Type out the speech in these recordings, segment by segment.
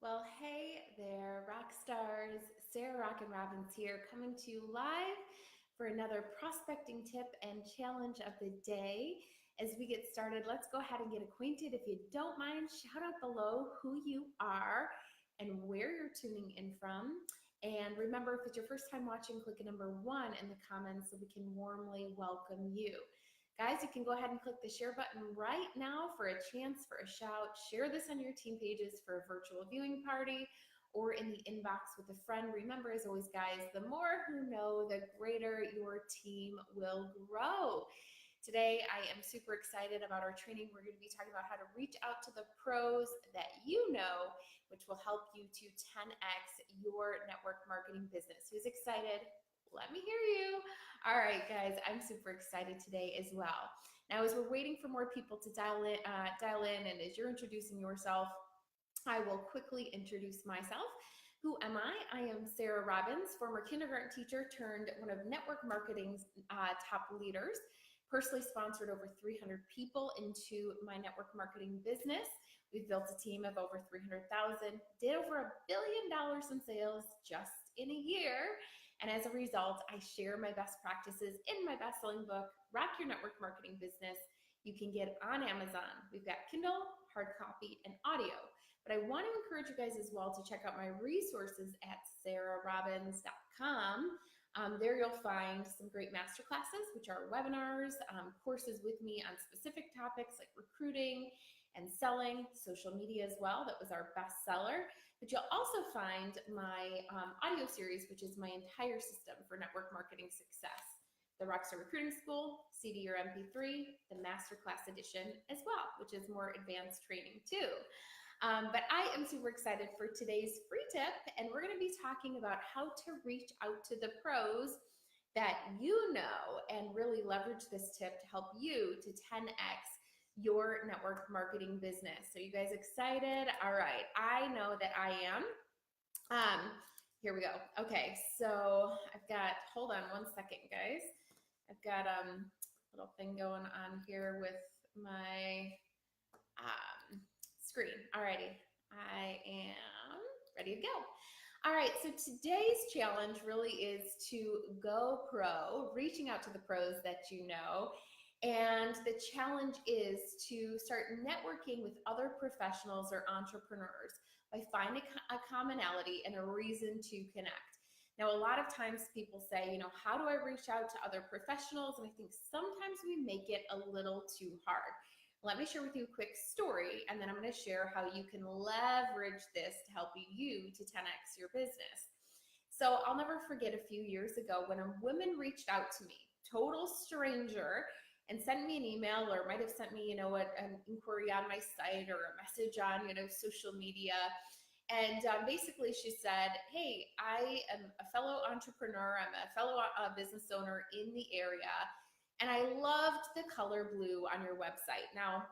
Well, hey there, rock stars. Sarah Rockin' Robbins here, coming to you live for another prospecting tip and challenge of the day. As we get started, let's go ahead and get acquainted. If you don't mind, shout out below who you are and where you're tuning in from. And remember, if it's your first time watching, click a number 1 in the comments so we can warmly welcome you. Guys, you can go ahead and click the share button right now for a chance for a shout. Share this on your team pages for a virtual viewing party or in the inbox with a friend. Remember, as always, guys, the more who know, the greater your team will grow. Today, I am super excited about our training. We're going to be talking about how to reach out to the pros that you know, which will help you to 10x your network marketing business. Who's excited? Let me hear you. All right, guys, I'm super excited today as well. Now, as we're waiting for more people to dial in, and as you're introducing yourself, I will quickly introduce myself. Who am I? I am Sarah Robbins, former kindergarten teacher turned one of network marketing's top leaders. Personally sponsored over 300 people into my network marketing business. We've built a team of over 300,000, did over $1 billion in sales just in a year. And as a result, I share my best practices in my best-selling book, Rock Your Network Marketing Business. You can get on Amazon. We've got Kindle, hard copy, and audio. But I want to encourage you guys as well to check out my resources at sarahrobbins.com. There you'll find some great masterclasses, which are webinars, courses with me on specific topics like recruiting and selling, social media as well. That was our best seller. But you'll also find my audio series, which is my entire system for network marketing success. The Rockstar Recruiting School, CD or MP3, the Masterclass edition as well, which is more advanced training too. But I am super excited for today's free tip, and we're going to be talking about how to reach out to the pros that you know and really leverage this tip to help you to 10x your network marketing business. So you guys excited? All right, I know that I am. Here we go. Okay, so I've got, hold on one second, guys. I've got a little thing going on here with my screen. Alrighty, I am ready to go. All right, so today's challenge really is to go pro, reaching out to the pros that you know. And the challenge is to start networking with other professionals or entrepreneurs by finding a commonality and a reason to connect. Now, a lot of times people say, how do I reach out to other professionals? And I think sometimes we make it a little too hard. Let me share with you a quick story, and then I'm going to share how you can leverage this to help you to 10x your business. So I'll never forget a few years ago when a woman reached out to me, total stranger, and sent me an email, or might have sent me, an inquiry on my site or a message on, social media. And basically she said, hey, I am a fellow entrepreneur. I'm a fellow business owner in the area. And I loved the color blue on your website. Now,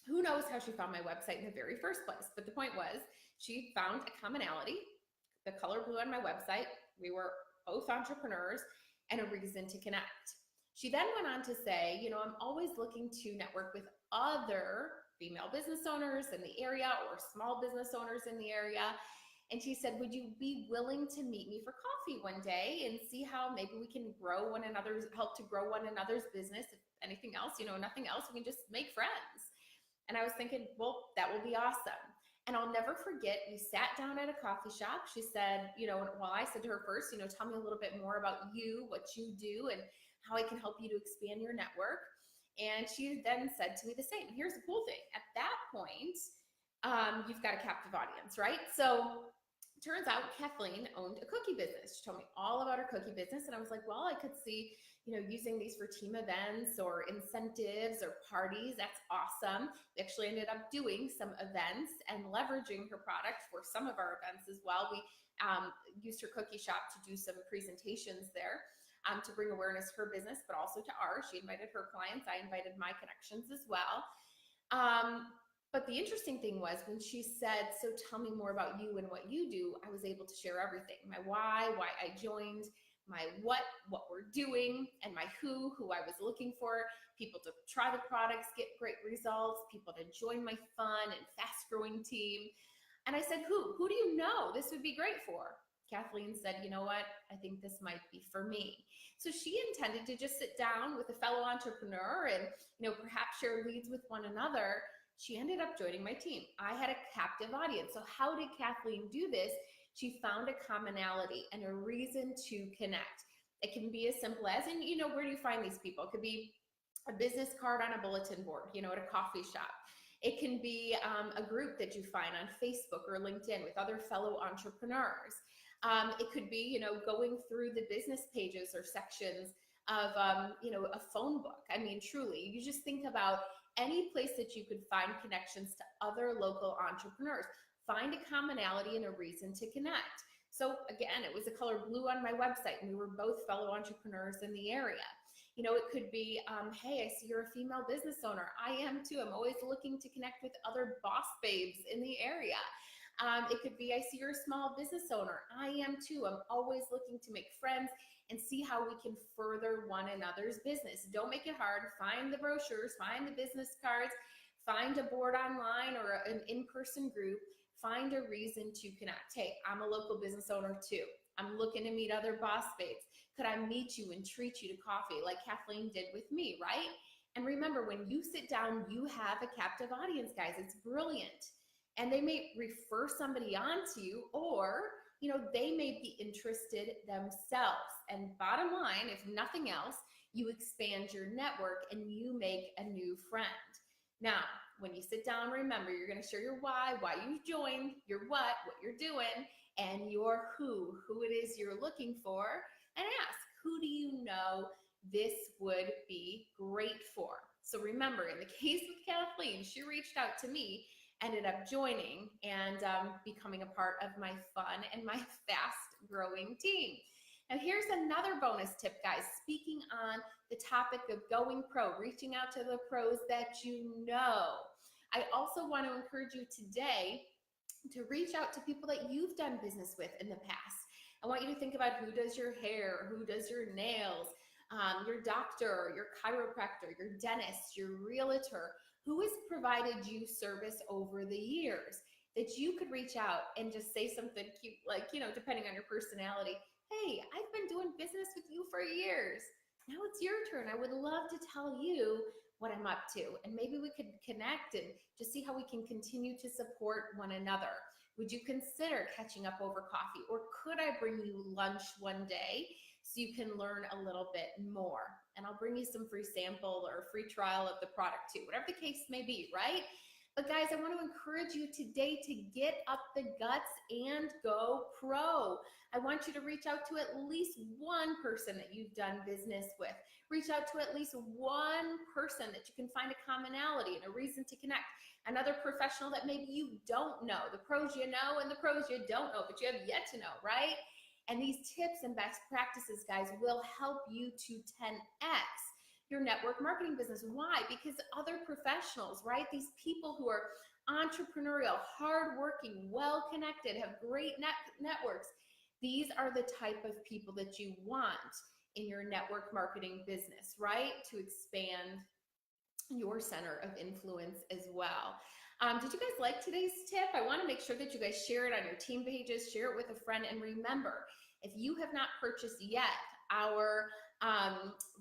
who knows how she found my website in the very first place? But the point was, she found a commonality, the color blue on my website. We were both entrepreneurs and a reason to connect. She then went on to say, I'm always looking to network with other female business owners in the area or small business owners in the area. And she said, would you be willing to meet me for coffee one day and see how maybe we can help to grow one another's business? If anything else, nothing else, we can just make friends. And I was thinking, well, that will be awesome. And I'll never forget, we sat down at a coffee shop. She said, well, I said to her first, tell me a little bit more about you, what you do, and how I can help you to expand your network. And she then said to me the same. Here's the cool thing. At that point, you've got a captive audience, right? So turns out Kathleen owned a cookie business. She told me all about her cookie business. And I was like, well, I could see, using these for team events or incentives or parties. That's awesome. We actually ended up doing some events and leveraging her product for some of our events as well. We used her cookie shop to do some presentations there to bring awareness to her business, but also to ours. She invited her clients. I invited my connections as well. But the interesting thing was when she said, so tell me more about you and what you do, I was able to share everything. My why I joined, my what we're doing, and my who I was looking for, people to try the products, get great results, people to join my fun and fast growing team. And I said, who do you know this would be great for? Kathleen said, you know what? I think this might be for me. So she intended to just sit down with a fellow entrepreneur and, perhaps share leads with one another. She ended up joining my team. I had a captive audience. So how did Kathleen do this? She found a commonality and a reason to connect. It can be as simple as, and where do you find these people? It could be a business card on a bulletin board, at a coffee shop. It can be a group that you find on Facebook or LinkedIn with other fellow entrepreneurs. It could be, going through the business pages or sections of, a phone book. I mean, truly, you just think about any place that you could find connections to other local entrepreneurs. Find a commonality and a reason to connect. So again, it was the color blue on my website, and we were both fellow entrepreneurs in the area. It could be, hey, I see you're a female business owner. I am too. I'm always looking to connect with other boss babes in the area. It could be, I see you're a small business owner. I am too. I'm always looking to make friends and see how we can further one another's business. Don't make it hard. Find the brochures, find the business cards, find a board online or an in-person group. Find a reason to connect. Hey, I'm a local business owner too. I'm looking to meet other boss babes. Could I meet you and treat you to coffee like Kathleen did with me, right? And remember, when you sit down, you have a captive audience, guys. It's brilliant. And they may refer somebody on to you, or they may be interested themselves. And bottom line, if nothing else, you expand your network and you make a new friend. Now, when you sit down, remember, you're going to share your why you joined, your what you're doing, and your who it is you're looking for, and ask, who do you know this would be great for? So remember, in the case of Kathleen, she reached out to me, ended up joining and becoming a part of my fun and my fast growing team. Now here's another bonus tip, guys. Speaking on the topic of going pro, reaching out to the pros that you know. I also want to encourage you today to reach out to people that you've done business with in the past. I want you to think about who does your hair, who does your nails, your doctor, your chiropractor, your dentist, your realtor, who has provided you service over the years that you could reach out and just say something cute, like, depending on your personality, hey, I've been doing business with you for years. Now it's your turn. I would love to tell you what I'm up to. And maybe we could connect and just see how we can continue to support one another. Would you consider catching up over coffee? Or could I bring you lunch one day so you can learn a little bit more? And I'll bring you some free sample or free trial of the product too, whatever the case may be, right? But guys, I want to encourage you today to get up the guts and go pro. I want you to reach out to at least one person that you've done business with. Reach out to at least one person that you can find a commonality and a reason to connect. Another professional that maybe you don't know. The pros you know and the pros you don't know, but you have yet to know, right? And these tips and best practices, guys, will help you to 10x your network marketing business. Why? Because other professionals, right? These people who are entrepreneurial, hardworking, well-connected, have great networks. These are the type of people that you want in your network marketing business, right? To expand your center of influence as well. Did you guys like today's tip? I want to make sure that you guys share it on your team pages, share it with a friend, and remember, if you have not purchased yet our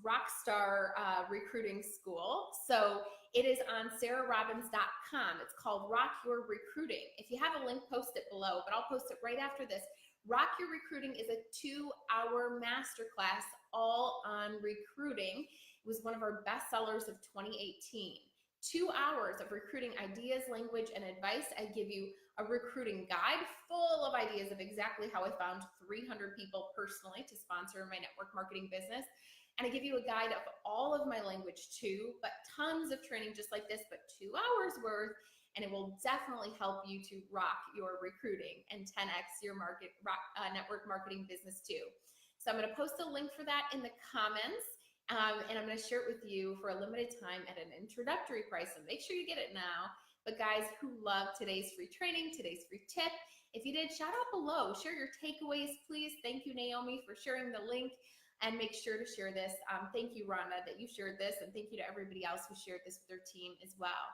Rockstar Recruiting School, so it is on sarahrobbins.com. It's called Rock Your Recruiting. If you have a link, post it below, but I'll post it right after this. Rock Your Recruiting is a 2-hour masterclass all on recruiting. It was one of our best sellers of 2018. 2 hours of recruiting ideas, language, and advice. I give you a recruiting guide full of ideas of exactly how I found 300 people personally to sponsor my network marketing business. And I give you a guide of all of my language too, but tons of training just like this, but 2 hours worth. And it will definitely help you to rock your recruiting and 10x your network marketing business too. So I'm going to post a link for that in the comments. And I'm going to share it with you for a limited time at an introductory price. So make sure you get it now. But guys who love today's free training, today's free tip, if you did, shout out below. Share your takeaways, please. Thank you, Naomi, for sharing the link. And make sure to share this. Thank you, Rhonda, that you shared this. And thank you to everybody else who shared this with their team as well.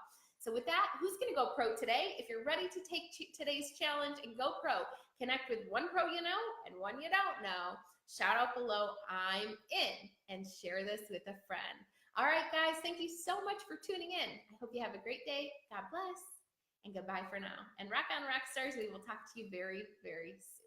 So with that, who's going to go pro today? If you're ready to take today's challenge and go pro, connect with one pro you know and one you don't know. Shout out below, I'm in, and share this with a friend. All right, guys, thank you so much for tuning in. I hope you have a great day. God bless, and goodbye for now. And rock on, rock stars. We will talk to you very, very soon.